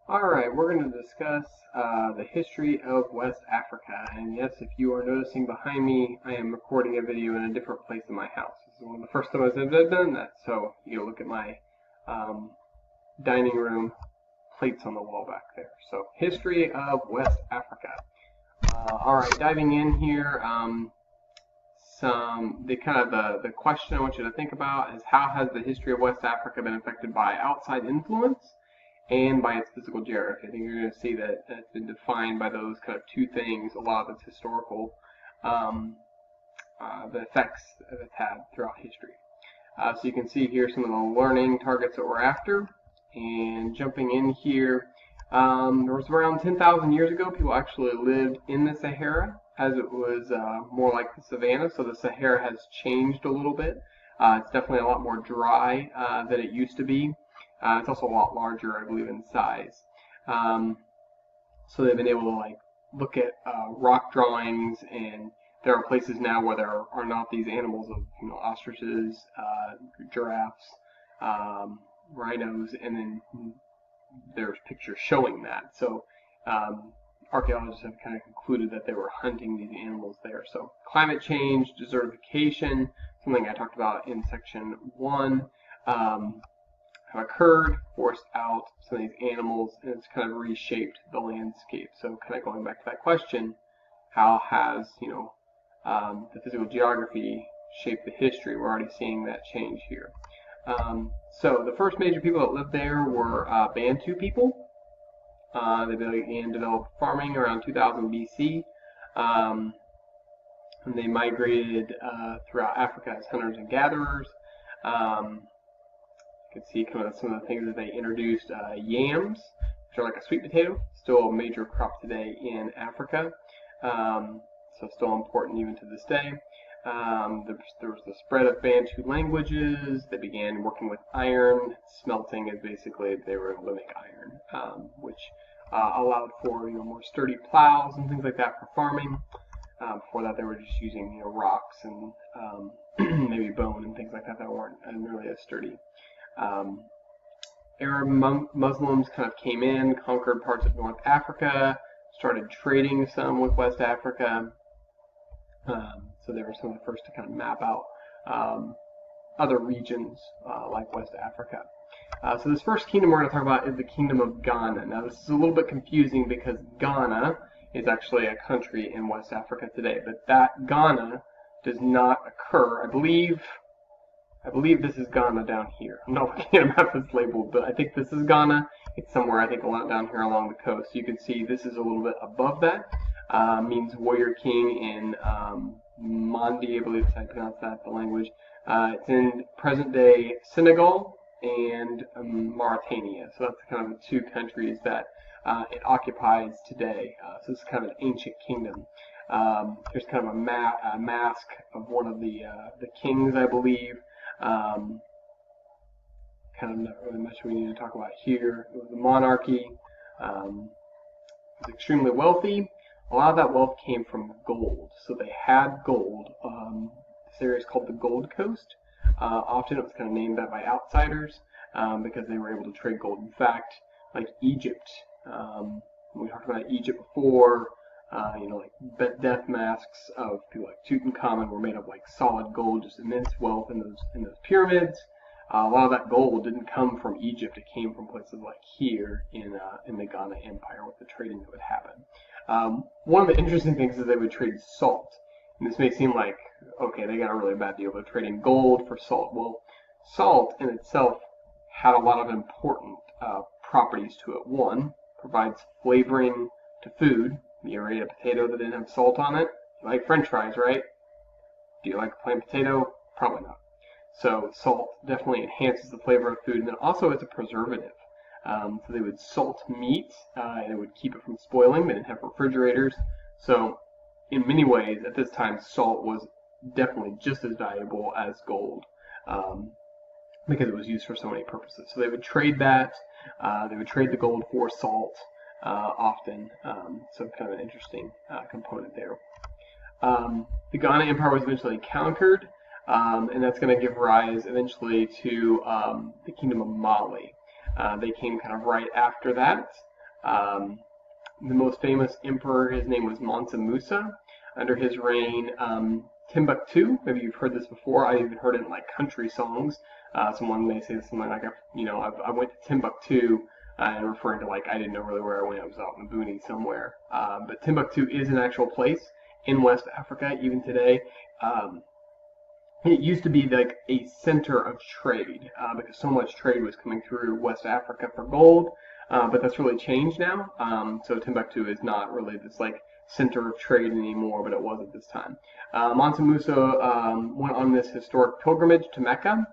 Alright, we're going to discuss the history of West Africa. And yes, if you are noticing behind me, I am recording a video in a different place in my house. This is one of the first times I've done that, so you look at my um, dining room plates on the wall back there. So, history of West Africa. Alright, diving in here, the question I want you to think about is how has the history of West Africa been affected by outside influence and by its physical geography. I think you're going to see that it's been defined by those kind of two things, a lot of its historical, um, the effects that it's had throughout history. So you can see here some of the learning targets that we're after. And jumping in here, there was around 10,000 years ago, people actually lived in the Sahara as it was more like the savannah. So the Sahara has changed a little bit. It's definitely a lot more dry than it used to be. It's also a lot larger, I believe, in size. Um, so they've been able to look at rock drawings, and there are places now where there are not these animals of ostriches, giraffes, rhinos, and then there's pictures showing that. So archaeologists have kind of concluded that they were hunting these animals there. So climate change, desertification, something I talked about in section 1. Have occurred, forced out some of these animals, and it's kind of reshaped the landscape. So kind of going back to that question, how has the physical geography shaped the history? We're already seeing that change here. So the first major people that lived there were Bantu people. They began developed farming around 2000 BC. And they migrated throughout Africa as hunters and gatherers. You can see kind of some of the things that they introduced. Yams, which are like a sweet potato, still a major crop today in Africa. So still important even to this day. There was the spread of Bantu languages. They began working with iron. Smelting is basically they were able to make iron, which allowed for more sturdy plows and things like that for farming. Before that, they were just using rocks and maybe bone and things like that that weren't nearly as sturdy. Arab Muslims kind of came in, conquered parts of North Africa, started trading some with West Africa. So they were some of the first to kind of map out other regions like West Africa. So this first kingdom we're going to talk about is the Kingdom of Ghana. Now this is a little bit confusing because Ghana is actually a country in West Africa today, but that Ghana does not occur. I believe this is Ghana down here. I'm not looking at a map that's labeled, but I think this is Ghana. It's somewhere, I think, a lot down here along the coast. So you can see this is a little bit above that. Means warrior king in Mandi, I believe that's how you pronounce that, the language. It's in present-day Senegal and Mauritania. So that's kind of the two countries that it occupies today. So this is kind of an ancient kingdom. There's kind of a mask of one of the kings, I believe. Kind of not really much we need to talk about here. It was a monarchy. It was extremely wealthy. A lot of that wealth came from gold. So they had gold. This area is called the Gold Coast. Often it was kind of named that by outsiders because they were able to trade gold. In fact, like Egypt, we talked about Egypt before. Like death masks of people like Tutankhamun were made of like solid gold, just immense wealth in those pyramids. A lot of that gold didn't come from Egypt; it came from places like here in the Ghana Empire with the trading that would happen. One of the interesting things is they would trade salt, and this may seem like okay, they got a really bad deal. They're trading gold for salt. Well, salt in itself had a lot of important properties to it. One, provides flavoring to food. You ever ate a potato that didn't have salt on it? You like French fries, right? Do you like a plain potato? Probably not. So salt definitely enhances the flavor of food, and then also it's a preservative. So they would salt meat, and it would keep it from spoiling. They didn't have refrigerators. So in many ways, at this time, salt was definitely just as valuable as gold because it was used for so many purposes. So they would trade that. They would trade the gold for salt. Often, so kind of an interesting component there. The Ghana Empire was eventually conquered, and that's going to give rise eventually to the Kingdom of Mali. They came kind of right after that. The most famous emperor, his name was Mansa Musa. Under his reign, Timbuktu, maybe you've heard this before. I even heard it in like country songs. Someone may say something like, I went to Timbuktu, and referring to like I didn't know really where I went. I was out in the boonies somewhere. But Timbuktu is an actual place in West Africa, even today. It used to be like a center of trade because so much trade was coming through West Africa for gold, but that's really changed now. So Timbuktu is not really this like center of trade anymore, but it was at this time. Mansa Musa went on this historic pilgrimage to Mecca.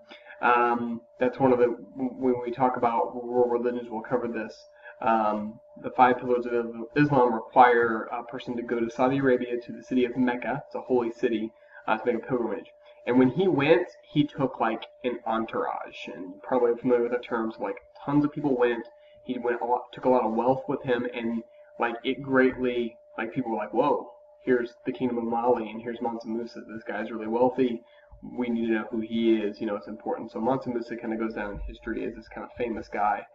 That's one of the, when we talk about world religions, we'll cover this. The 5 pillars of Islam require a person to go to Saudi Arabia to the city of Mecca, it's a holy city, to make a pilgrimage. And when he went, he took like an entourage, and you're probably familiar with the terms. Like tons of people went. He took a lot of wealth with him, and like it greatly, like people were like, "Whoa, here's the Kingdom of Mali, and here's Mansa Musa. This guy's really wealthy. We need to know who he is. You know, it's important." So Mansa Musa kind of goes down in history as this kind of famous guy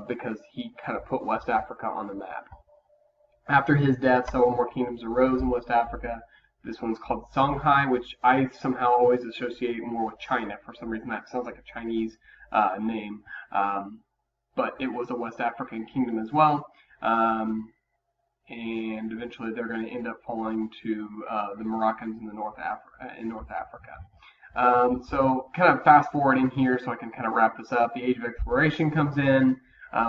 because he kind of put West Africa on the map. After his death, several more kingdoms arose in West Africa. This one's called Songhai, which I somehow always associate more with China. For some reason, that sounds like a Chinese name. But it was a West African kingdom as well. And eventually they're going to end up falling to the Moroccans in North Africa. So kind of fast forwarding here so I can kind of wrap this up. The Age of Exploration comes in,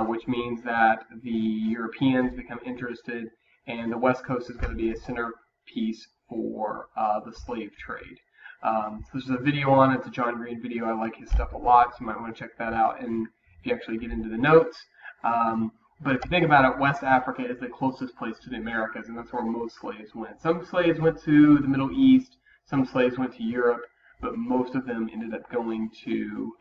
which means that the Europeans become interested, and the West Coast is going to be a centerpiece for the slave trade. So there's a video on it. It's a John Green video. I like his stuff a lot, so you might want to check that out and if you actually get into the notes. But if you think about it, West Africa is the closest place to the Americas, and that's where most slaves went. Some slaves went to the Middle East, some slaves went to Europe, but most of them ended up going to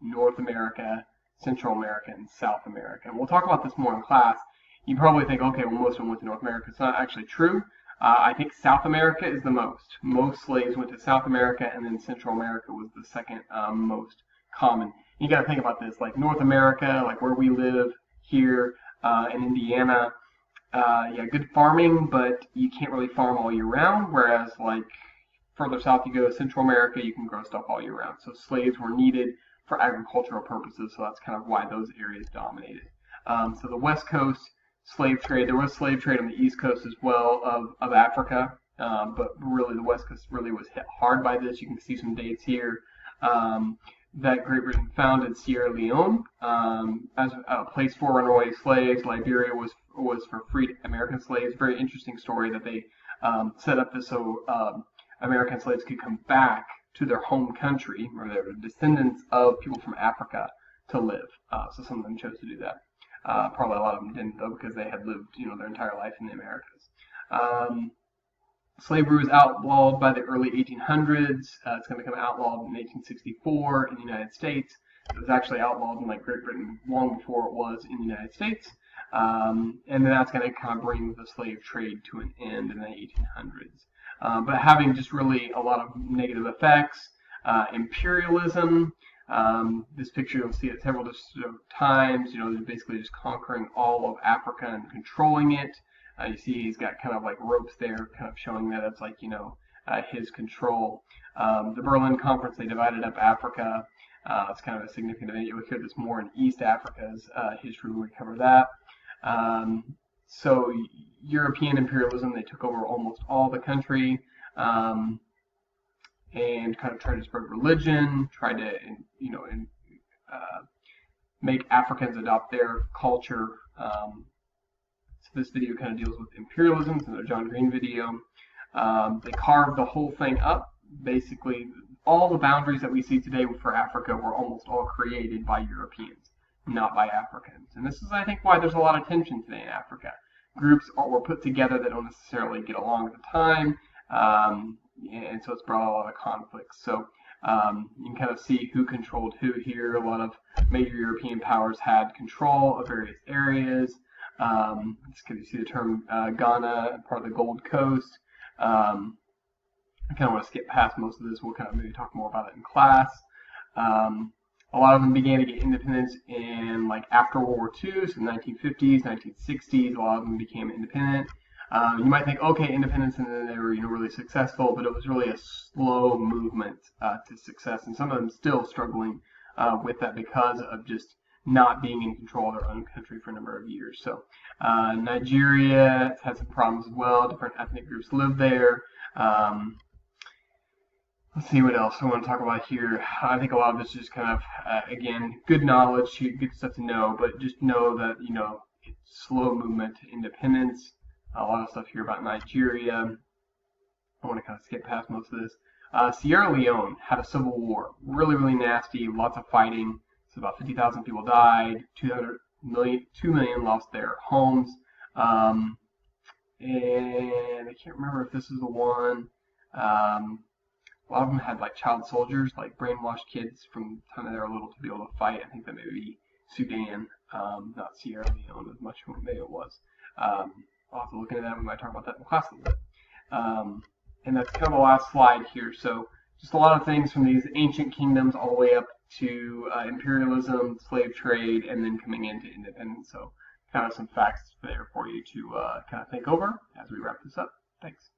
North America, Central America, and South America. And we'll talk about this more in class. You probably think, okay, well, most of them went to North America. It's not actually true. I think South America is the most. Most slaves went to South America, and then Central America was the second most common. You got to think about this, like North America, like where we live here in Indiana. Yeah, good farming, but you can't really farm all year round. Whereas like further south you go, Central America, you can grow stuff all year round. So slaves were needed for agricultural purposes. So that's kind of why those areas dominated. So the West Coast, slave trade. There was slave trade on the East Coast as well of Africa, but really the West Coast really was hit hard by this. You can see some dates here. That Great Britain founded Sierra Leone as a place for runaway slaves. Liberia was for freed American slaves. Very interesting story that they set up this so American slaves could come back to their home country, or they were descendants of people from Africa, to live. So some of them chose to do that. Probably a lot of them didn't, though, because they had lived, their entire life in the Americas. Slavery was outlawed by the early 1800s. It's going to become outlawed in 1864 in the United States. It was actually outlawed in like Great Britain long before it was in the United States. And then that's going to kind of bring the slave trade to an end in the 1800s. But having just really a lot of negative effects. Imperialism. This picture, you'll see it several times. They're basically just conquering all of Africa and controlling it. You see he's got kind of like ropes there, kind of showing that it's like, his control. The Berlin Conference, they divided up Africa. It's kind of a significant event. You'll hear this more in East Africa's history when we cover that. So European imperialism, they took over almost all the country. And kind of tried to spread religion, tried to, make Africans adopt their culture. So this video kind of deals with imperialism. It's another John Green video. They carved the whole thing up. Basically, all the boundaries that we see today for Africa were almost all created by Europeans, not by Africans. And this is, I think, why there's a lot of tension today in Africa. Groups were put together that don't necessarily get along at the time. And so it's brought a lot of conflicts. So you can kind of see who controlled who here. A lot of major European powers had control of various areas. You see the term Ghana, part of the Gold Coast. I kind of want to skip past most of this. We'll kind of maybe talk more about it in class. A lot of them began to get independence in like after World War II, so 1950s, 1960s. A lot of them became independent. You might think, okay, independence, and then they were, really successful, but it was really a slow movement to success, and some of them still struggling with that because of just not being in control of their own country for a number of years. So Nigeria had some problems as well. Different ethnic groups live there. Let's see what else I want to talk about here. I think a lot of this is just kind of, again, good knowledge, good stuff to know, but just know that, it's slow movement to independence. A lot of stuff here about Nigeria. I want to kind of skip past most of this. Sierra Leone had a civil war. Really, really nasty. Lots of fighting. So about 50,000 people died. 2 million lost their homes. And I can't remember if this is the one. A lot of them had like child soldiers, like brainwashed kids from the time they were little to be able to fight. I think that may be Sudan, not Sierra Leone as much as maybe it was. I'll have to look into that. We might talk about that in class a little bit. And that's kind of the last slide here. So just a lot of things from these ancient kingdoms all the way up to imperialism, slave trade, and then coming into independence. So kind of some facts there for you to kind of think over as we wrap this up. Thanks.